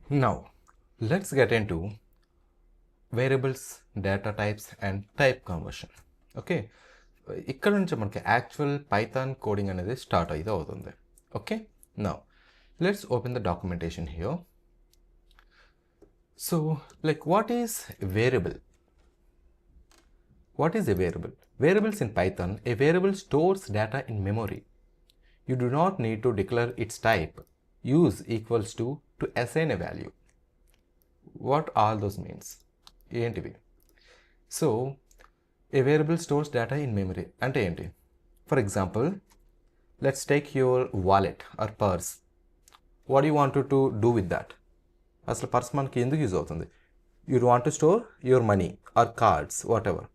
Now, let's get into variables, data types and type conversion. Okay, ఇక్కడ నుంచి మనకి actual Python coding అనేది start అయితే అవుతుంది. Okay, now let's open the documentation here. So like what is variable? What is a variable? Variables in Python, a variable stores data in memory. You do not need to declare its type. Use equals to assign a value. What all those means? ఏంటివి? So a variable stores data in memory అంటే ఏంటి? For example, let's take your wallet or purse. What do you want to do with that? అసలు purse మనకి ఎందుకు use అవుతుంది? You want to store your money or cards, whatever.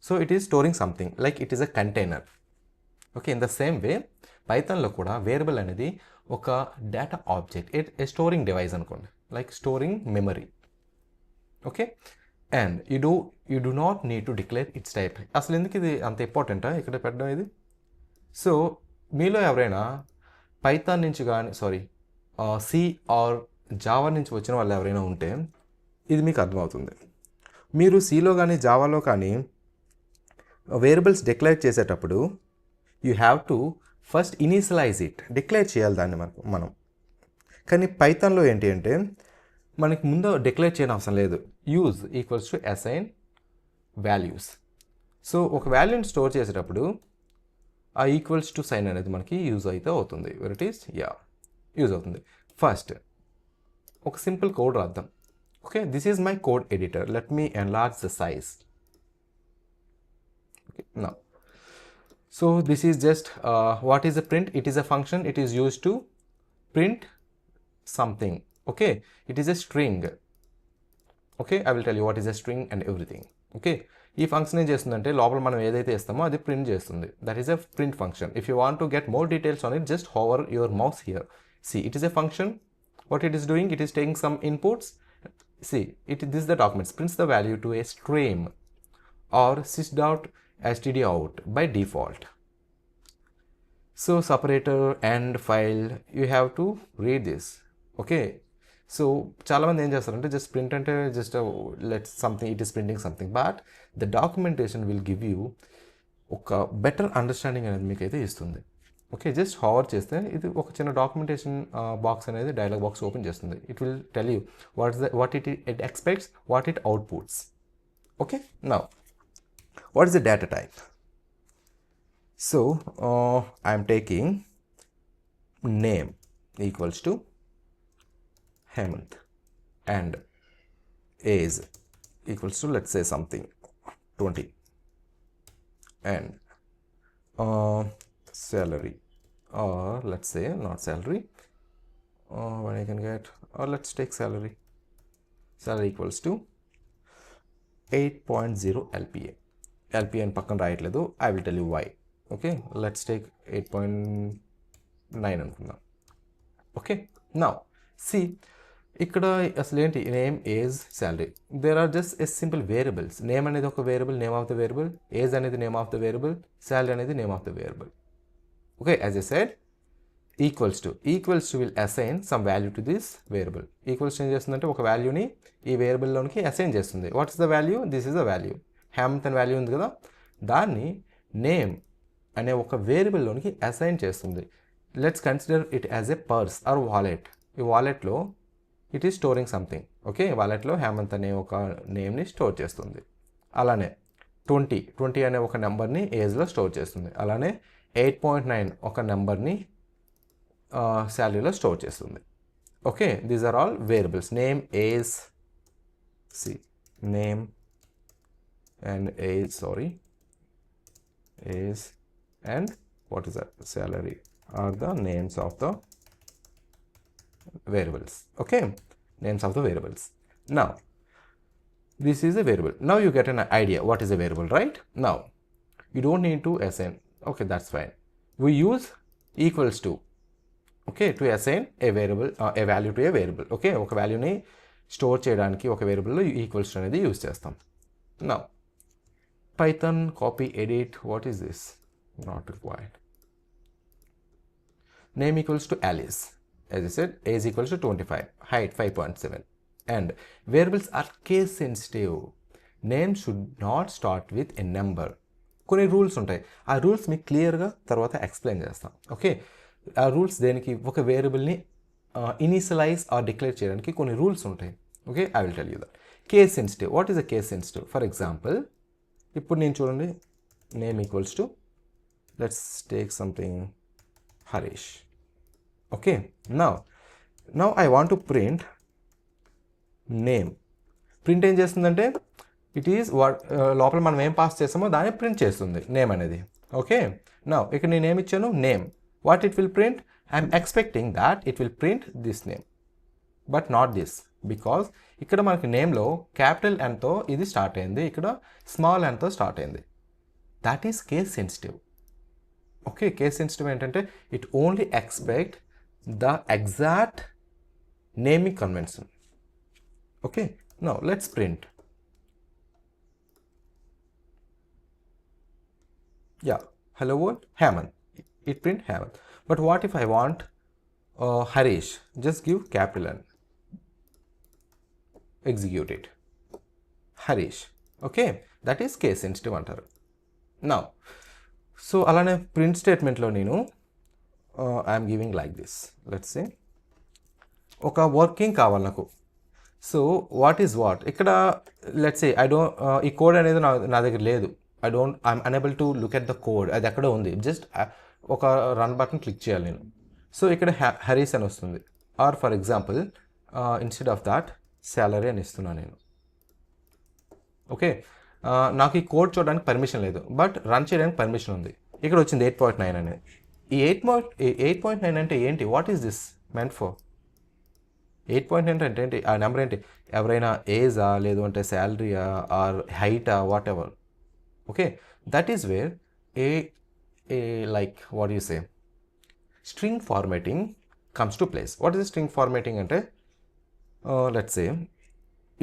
So it is storing something, like it is a container. Okay, in the same way పైథాన్లో కూడా variable అనేది ఒక data object, ఏ storing device అనుకోండి, like storing memory. Okay, and you do not need to declare it's type. అసలు ఎందుకు ఇది అంత ఇంపార్టెంటా ఇక్కడ పెట్టడం ఇది? సో మీలో ఎవరైనా పైథాన్ నుంచి కానీ సి ఆర్ జావా నుంచి వచ్చిన వాళ్ళు ఎవరైనా ఉంటే ఇది మీకు అర్థమవుతుంది. మీరు సిలో కానీ జావాలో కానీ వేరియబుల్స్ డిక్లేర్ చేసేటప్పుడు you have to first initialise it, declare చేయాలి దాన్ని మనం. కానీ పైథాన్లో ఏంటి అంటే మనకి ముందు డిక్లేర్ చేయడం అవసరం లేదు. Use equals to assign values. So ఒక వాల్యూని స్టోర్ చేసేటప్పుడు ఆ ఈక్వల్స్ టు సైన్ అనేది మనకి యూజ్ అయితే అవుతుంది. వెర్ ఇట్ ఈస్ యూజ్ అవుతుంది. ఫస్ట్ ఒక సింపుల్ కోడ్ రాద్దాం. Okay, this is my code editor. Let me enlarge the size. Okay, now so this is just what is a print? It is a function. It is used to print something. Okay, it is a string. Okay, I will tell you what is a string and everything. Okay, ఈ function ఏం చేస్తుందంటే లోపల మనం ఏదైతే ఇస్తామో అది print చేస్తుంది. That is a print function. If you want to get more details on it, just hover your mouse here. See, it is a function. What it is doing, it is taking some inputs. See, this is the document, prints the value to a stream or sys.std out by default. So separator and file, you have to read this. Okay, so చాలా మంది ఏం చేస్తారంటే just print అంటే just let's something, it is printing something, but the documentation will give you ఒక better understanding అనేది మీకు అయితే ఇస్తుంది. ఓకే, జస్ట్ హవర్ చేస్తే ఇది ఒక చిన్న డాక్యుమెంటేషన్ బాక్స్ అనేది డైలాగ్ బాక్స్ ఓపెన్ చేస్తుంది. It will tell you what it expects, what it outputs. Okay, now what is the data type? So I am taking name equals to Hemant and age equals to, let's say, something 20, and salary, or let's say not salary, when I can get, or let's take salary equals to 8.0 LPA. LPA అని పక్కన రాయట్లేదు, I will tell you why. Okay, let's take 8.9 అనుకుందాం. Okay, now see ఇక్కడ అసలు ఏంటి, name, age, salary, there are just a simple variables. Name అనేది ఒక variable, name of the variable. Age అనేది name of the variable. Salary అనేది name of the variable. Okay, as I said, equals to will assign some value to this variable. Equals ఏం చేస్తుందంటే ఒక వాల్యూని ఈ వేరియబుల్లోనికి assign చేస్తుంది. What is the value? This is the value. Hemanth అనే value ఉంది కదా, దాన్ని నేమ్ అనే ఒక వేరియబుల్లోనికి అసైన్ చేస్తుంది. Let's consider it as a purse or wallet. ఈ వాలెట్లో it is storing something. Okay, వాలెట్లో హేమంత్ అనే ఒక నేమ్ని స్టోర్ చేస్తుంది. అలానే 20 అనే ఒక నెంబర్ని ఏజ్లో స్టోర్ చేస్తుంది. అలానే 8.9 ఒక నెంబర్ని శాలరీలో స్టోర్ చేస్తుంది. Okay, these are all variables. Name, age, name and age, and what is that, salary, are the names of the variables. Okay, names of the variables. Now this is a variable. Now you get an idea what is a variable, right? Now you don't need to assign. Okay, that's fine. We use equals to, okay, to assign a variable, a value to a variable. Okay, ఒక వాల్యూని store చేయడానికి ఒక వేరియబుల్లో equals to అనేది use చేస్తాం. Now Python copy edit, what is this? Not required. Name equals to Alice. as I said, age equals to 25, height 5.7. And variables are case sensitive. Name should not start with a number. కొన్ని rules ఉంటాయి, ఆ rules మీకు క్లియర్గా తర్వాత explain చేస్తాం. Okay, ఆ rules దేనికి, ఒక వేరియబుల్ని ఇనిషియలైజ్ ఆర్ డిక్లేర్ చేయడానికి కొన్ని రూల్స్ ఉంటాయి. Okay, I will tell you that. Case sensitive, what is a case sensitive? For example, ఇప్పుడు నేను చూడండి, name equals to, let's take something Harish. Okay, now I want to print name. Print ఏం చేస్తుందంటే, it is what లోపల మనం ఏం pass చేస్తామో దాన్ని ప్రింట్ చేస్తుంది నేమ్ అనేది. ఓకే, నౌ ఇక్కడ నేను ఏమి ఇచ్చాను, name. What it will print? I'm expecting that it will print this name, but not this, because ఇక్కడ మనకి నేమ్లో క్యాపిటల్ ఎన్తో ఇది స్టార్ట్ అయింది, ఇక్కడ స్మాల్ ఎన్తో స్టార్ట్ అయింది. That is case sensitive. Okay, case sensitive ఏంటంటే it only expect the exact naming convention. Okay, now let's print. Yeah, hello world, Hemant. It print Hemant. But what if I want Harish? Just give capital N. Execute it. Harish. Okay, that is case sensitive antaru. Now, so alane print statement lo nenu I am giving like this. Let's say oka working kaval naku. So what is what? Ikkada let's say I don't ee code anedi na దగ్గర లేదు. I'm unable to look at the code. అది ఎక్కడ ఉంది, just ఒక run button click చేయాలి నేను. So ఇక్కడ హరీస్ అని వస్తుంది. Or for example instead of that salary అని ఇస్తున్నాను నేను. ఓకే, నాకు ఈ కోడ్ చూడడానికి పర్మిషన్ లేదు, బట్ రన్ చేయడానికి పర్మిషన్ ఉంది. ఇక్కడ వచ్చింది 8.9 అనేది. ఈ 8.9 అంటే ఏంటి? What is this meant for? 8.9 అంటే ఏంటి? ఆ నెంబర్ ఏంటి? ఎవరైనా ఏజా, లేదు అంటే శాలరీయా, ఆర్ హైటా, whatever. Okay, that is where a like what do you say, string formatting comes to place. What is the string formatting ante? Let's say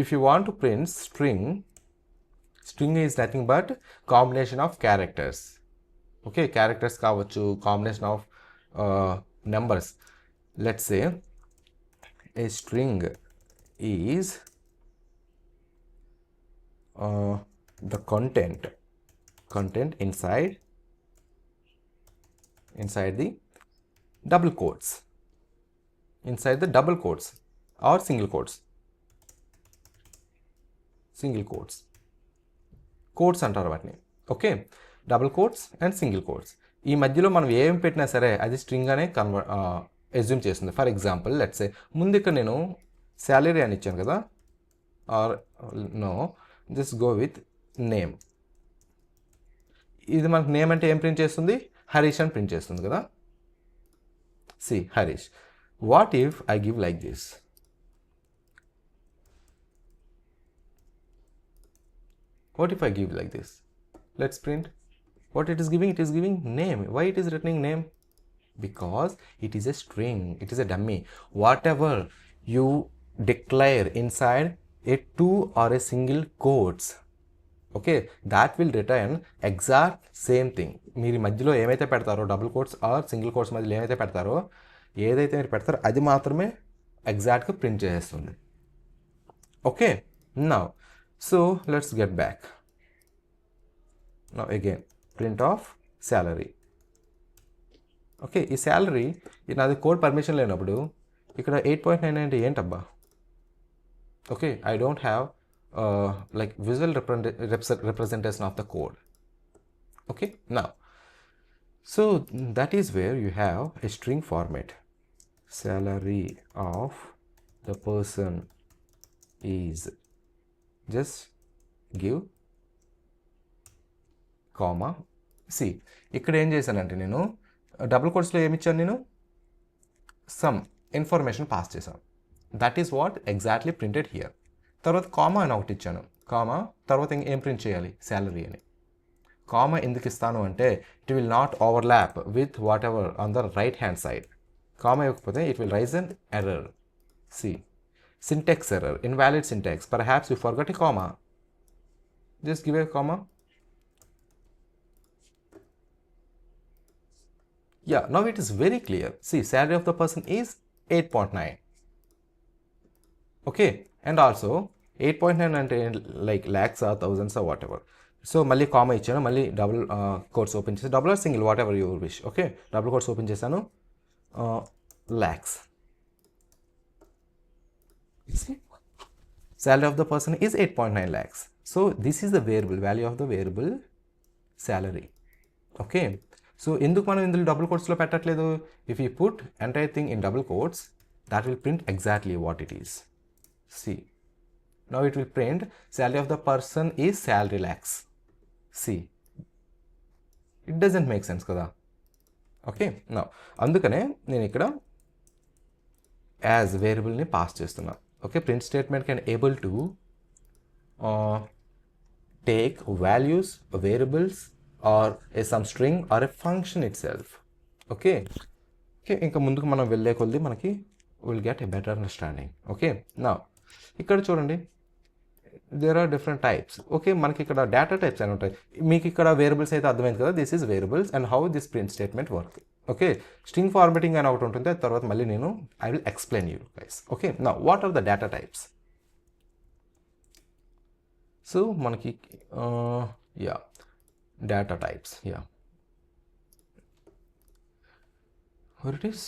if you want to print string is nothing but combination of characters. Okay, characters kavachu, combination of numbers. Let's say a string is the content inside the double quotes, inside the double quotes or single quotes అంటారు వాటిని. Okay, double quotes and single quotes, ఈ మధ్యలో మనం ఏం పెట్టినా సరే అది string అనే అజ్యూమ్ చేస్తుంది. ఫర్ ఎగ్జాంపుల్ లెట్స్ సే ముందు ఇక్కడ నేను శాలరీ అని ఇచ్చాను కదా, or no just go with name. ఇది మనకు నేమ్ అంటే ఏం ప్రింట్ చేస్తుంది? హరీష్ అని ప్రింట్ చేస్తుంది కదా. See Harish. What if I give like this? What if I give like this? Let's print. What it is giving? It is giving name. Why it is returning name? Because it is a string. It is a dummy. Whatever you declare inside a two or a single quotes, okay, that will return exact same thing. మీరు మధ్యలో ఏమైతే పెడతారో, double quotes or single quotes మధ్యలో ఏమైతే పెడతారో, ఏదైతే మీరు పెడతారో అది మాత్రమే ఎగ్జాక్ట్గా ప్రింట్ చేస్తుంది. Okay, now so let's get back. Now again print of salary. Okay, ఈ శాలరీ నాది కోడ్ పర్మిషన్ లేనప్పుడు ఇక్కడ 8.9 అంటే ఏంటబ్బా? Okay, I don't have like visual representation of the code. Okay, now so that is where you have a string format. Salary of the person is, just give comma. See, ఇక్కడ ఏం చేశానంటే నేను double కోట్స్లో ఏమి ఇచ్చాను, నేను some information pass చేశాను. That is what exactly printed here. తర్వాత comma అని ఒకటి ఇచ్చాను. కామా తర్వాత ఏం ప్రింట్ చేయాలి? శాలరీ అని. కామా ఎందుకు ఇస్తాను అంటే it will not overlap with whatever on the right hand side. Comma ఇవ్వకపోతే it will raise an error. See, syntax error, invalid syntax, perhaps you forgot a comma. Just give a comma. Yeah, now it is very clear. See, salary of the person is 8.9. Okay, and also 8.9 అంటే like lakhs or thousands or whatever. So మళ్ళీ comma ఇచ్చాను, మళ్ళీ double quotes open చేసి, double or single whatever your wish. Okay, double quotes open చేశాను, lakhs. See, salary of the person is 8.9 lakhs. So this is the variable value of the variable salary. Okay, so ఎందుకు మనం ఇందులో double కోట్స్లో పెట్టట్లేదు? If you put entire thing in double quotes, that will print exactly what it is. See, now it will print salary of the person is salary lakhs. See, it doesn't make sense kada. Okay, now అందుకనే నేను ఇక్కడ as వేరియబుల్ని pass చేస్తున్నా. Okay, print statement can able to take values, variables or some string or a function itself. Okay, ఇంకా ముందుకు మనం వెళ్ళే కొద్ది మనకి will get a better understanding. Okay, నా ఇక్కడ చూడండి, there are different types. Okay, మనకి ఇక్కడ డేటా టైప్స్ అని ఉంటాయి. మీకు ఇక్కడ వేరియబుల్స్ అయితే అర్థమైంది కదా, this is variables and how this print statement work. Okay, string formatting అని ఒకటి ఉంటుంది, తర్వాత మళ్ళీ నేను I will explain you guys. Okay, నా what are the data types? So మనకి yeah data types, yeah where it is,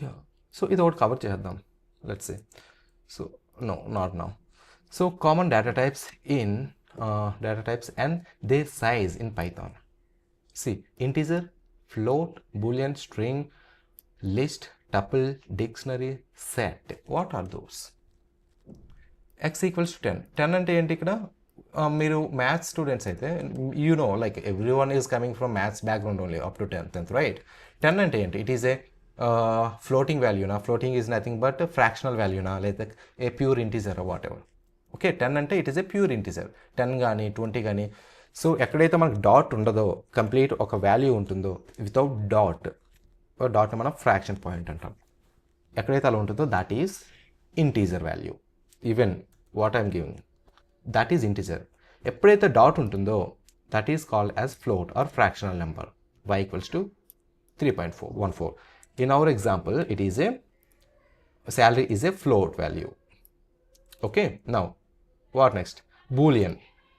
yeah. So ఇది ఒకటి కవర్ చేద్దాం, let's say. So no, not now. So common data types in data types and their size in Python. See, integer, float, boolean, string, list, tuple, dictionary, set. What are those? X equals to 10. 10 అంటే ఏంటి ఇక్కడ? మీరు maths students అయితే you know, like everyone is coming from maths background only up to 10th, right? 10 అంటే ఏంటి? It is a floating వాల్యూనా? Floating is nothing but fractional వాల్యూనా, లేదా a pure integer whatever. Okay, 10 అంటే it is a pure integer. 10 కానీ 20 కానీ. So ఎక్కడైతే మనకు డాట్ ఉండదో, కంప్లీట్ ఒక వాల్యూ ఉంటుందో వితౌట్ డాట్, డాట్ని మనం ఫ్రాక్షన్ పాయింట్ అంటాం. ఎక్కడైతే అలా ఉంటుందో that is integer value. Even what I'm giving, that is integer. ఎప్పుడైతే డాట్ ఉంటుందో that is called as float or fractional number. y equals to 3.14. In our example, it is a salary is a float value. Okay, now what next? Boolean.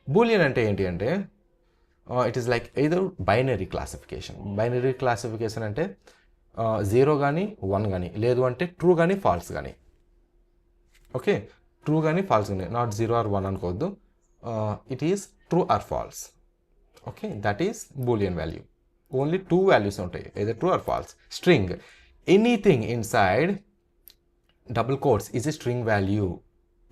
Boolean ante enti ante it is like either binary classification. Binary classification ante 0 gani 1 gani, ledu ante true gani false gani. Okay, true gani false gani, not 0 or 1 అనుకోవద్దు. It is true or false. Okay, that is Boolean value. Only two values ఉంటాయి, either true or false. String, anything inside double quotes is a string value.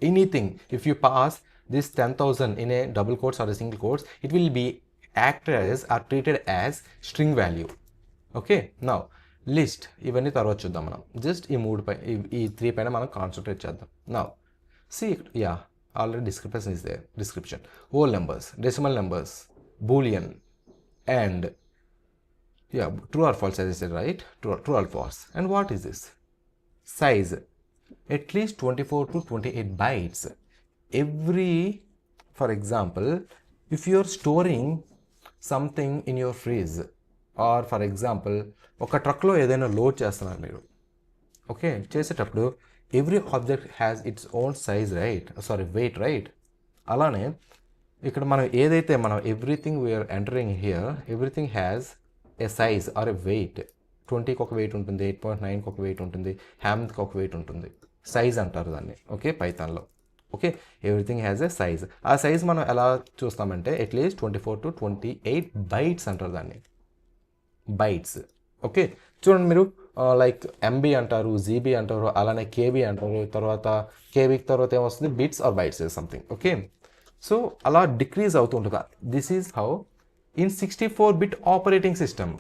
Anything, if you pass this 10,000 in a double quotes or a single quotes, it will be acted as or treated as string value. Okay, now list, ఇవన్నీ తర్వాత చూద్దాం మనం. Just ఈ మూడు పై ఈ 3 పైన మనం concentrate చేద్దాం. Now see, yeah, already description is there. Description, whole numbers, decimal numbers, Boolean, and yeah, true or false, as I said, right? True or false. And what is this? Size, at least 24 to 28 bytes. Every, for example, if you are storing something in your fridge, or for example, ఒక ట్రక్లో ఏదైనా load చేస్తున్నారు మీరు, okay, చేసేటప్పుడు every object has its own size, right? Sorry, weight, right? అలానే ఇక్కడ మనం ఏదైతే మనం everything we are entering here, everything has a size or a weight. 20కి ఒక వెయిట్ ఉంటుంది, 8.9కి ఒక వెయిట్ ఉంటుంది, హ్యామ్కి ఒక వెయిట్ ఉంటుంది. సైజ్ అంటారు దాన్ని, ఓకే, పైథాన్లో. Okay, everything has a size. ఆ సైజ్ మనం ఎలా చూస్తామంటే అట్లీస్ట్ 24 to 28 బైట్స్ అంటారు దాన్ని, బైట్స్. ఓకే, చూడండి మీరు, లైక్ ఎంబీ అంటారు, జీబీ అంటారు, అలానే కేబీ అంటారు, తర్వాత కేబీకి తర్వాత ఏమొస్తుంది, bits or bytes something. Okay, so అలా డిక్రీజ్ అవుతూ ఉంటుంది. This is how in 64-bit operating system.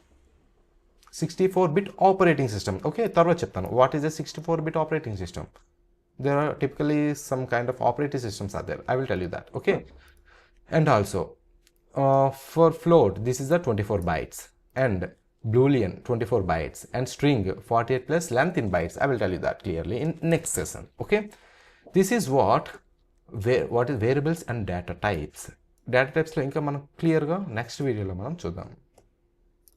64-bit operating system. Okay, తర్వాత చెప్తాను. What is a 64-bit operating system? There are typically some kind of operating systems are there. I will tell you that. Okay, and also for float, this is the 24 bytes, and Boolean 24 bytes, and string 48 plus length in bytes. I will tell you that clearly in next session. Okay, this is what is variables and data types. Data టైప్స్లో ఇంకా మనం క్లియర్గా next వీడియోలో మనం చూద్దాం.